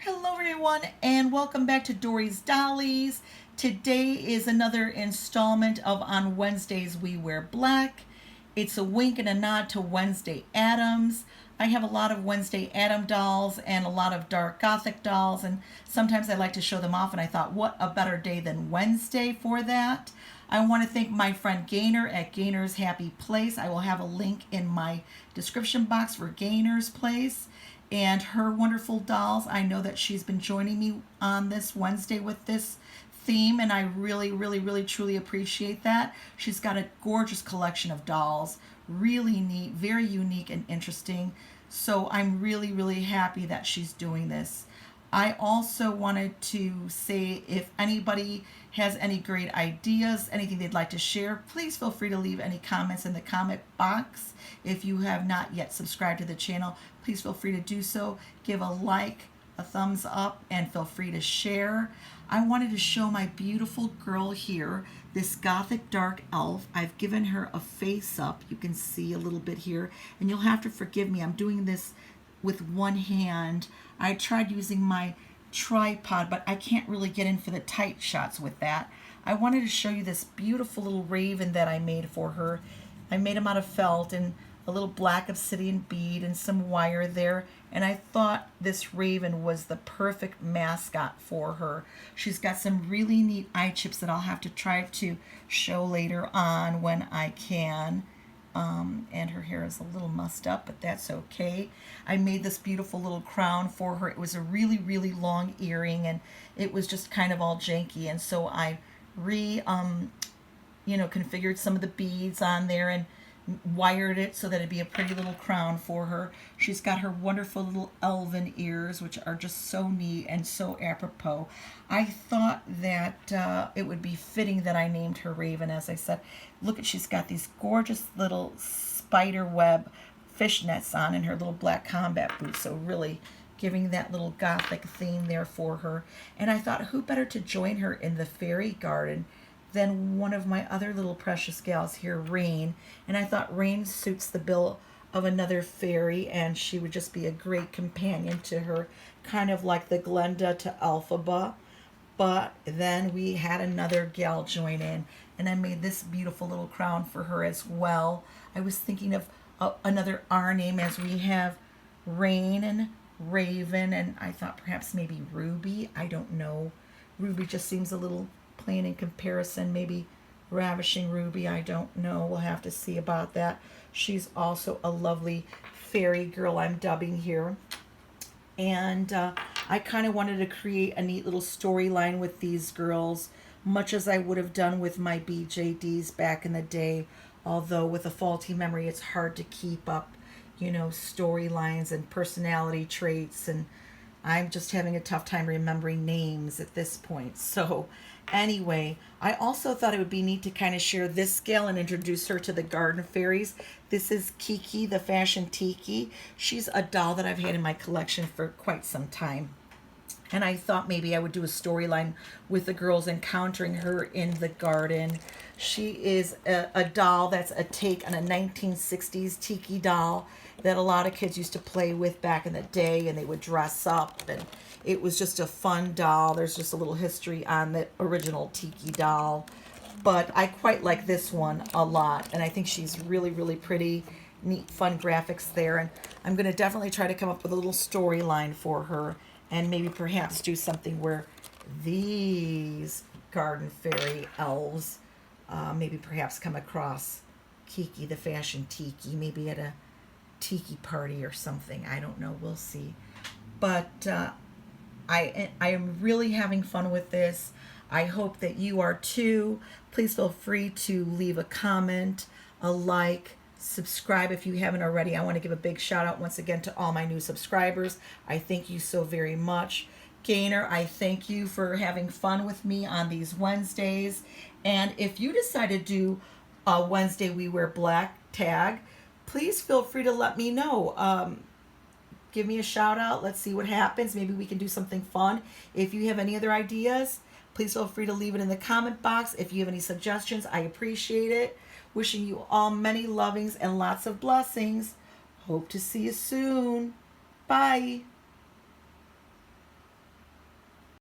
Hello everyone and welcome back to Dory's Dollies. Today is another installment of On Wednesdays We Wear Black. It's a wink and a nod to Wednesday Addams. I have a lot of Wednesday Addam dolls and a lot of dark gothic dolls, and sometimes I like to show them off, and I thought what a better day than Wednesday for that. I want to thank my friend Gaynor at Gaynor's Happy Place. I will have a link in my description box for Gaynor's Place and her wonderful dolls. I know that she's been joining me on this Wednesday with this theme, and I really truly appreciate that. She's got a gorgeous collection of dolls, really neat, very unique and interesting. So I'm really happy that she's doing this. I also wanted to say if anybody has any great ideas, anything they'd like to share, please feel free to leave any comments in the comment box. If you have not yet subscribed to the channel, please feel free to do so. Give a like, a thumbs up, and feel free to share. I wanted to show my beautiful girl here, this gothic dark elf. I've given her a face up. You can see a little bit here, and you'll have to forgive me. I'm doing this with one hand. I tried using my tripod, but I can't really get in for the tight shots with that. I wanted to show you this beautiful little raven that I made for her. I made him out of felt and a little black obsidian bead and some wire there, and I thought this raven was the perfect mascot for her. She's got some really neat eye chips that I'll have to try to show later on when I can. And her hair is a little mussed up, but that's okay. I made this beautiful little crown for her. It was a really long earring, and it was just kind of all janky, and so I configured some of the beads on there and wired it so that it'd be a pretty little crown for her. She's got her wonderful little elven ears, which are just so neat and so apropos. I thought that it would be fitting that I named her Raven. As I said, look at, she's got these gorgeous little spider web fishnets on in her little black combat boots, so really giving that little gothic theme there for her. And I thought, who better to join her in the fairy garden than one of my other little precious gals here, Rain. And I thought Rain suits the bill of another fairy, and she would just be a great companion to her, kind of like the Glenda to Elphaba. But then we had another gal join in, and I made this beautiful little crown for her as well. I was thinking of another R name, as we have Rain and Raven, and I thought perhaps maybe Ruby. I don't know. Ruby just seems a little plain in comparison. Maybe Ravishing Ruby, I don't know. We'll have to see about that. She's also a lovely fairy girl I'm dubbing here. And I kind of wanted to create a neat little storyline with these girls, much as I would have done with my BJDs back in the day. Although with a faulty memory, it's hard to keep up, storylines and personality traits, and I'm just having a tough time remembering names at this point. So anyway, I also thought it would be neat to kind of share this gal and introduce her to the garden fairies. This is Kiki, the Fashion Tiki. She's a doll that I've had in my collection for quite some time. And I thought maybe I would do a storyline with the girls encountering her in the garden. She is a doll that's a take on a 1960s tiki doll that a lot of kids used to play with back in the day, and they would dress up, and it was just a fun doll. There's just a little history on the original tiki doll, but I quite like this one a lot, and I think she's really pretty, neat, fun graphics there, and I'm going to definitely try to come up with a little storyline for her, and maybe perhaps do something where these garden fairy elves maybe perhaps come across Kiki, the Fashion Tiki, maybe at a tiki party or something. I don't know. We'll see. But I am really having fun with this. I hope that you are too. Please feel free to leave a comment, a like, subscribe if you haven't already. I want to give a big shout out once again to all my new subscribers. I thank you so very much. Gaynor, I thank you for having fun with me on these Wednesdays. And if you decide to do a Wednesday We Wear Black tag, please feel free to let me know. Give me a shout out. Let's see what happens. Maybe we can do something fun. If you have any other ideas, please feel free to leave it in the comment box. If you have any suggestions, I appreciate it. Wishing you all many lovings and lots of blessings. Hope to see you soon. Bye.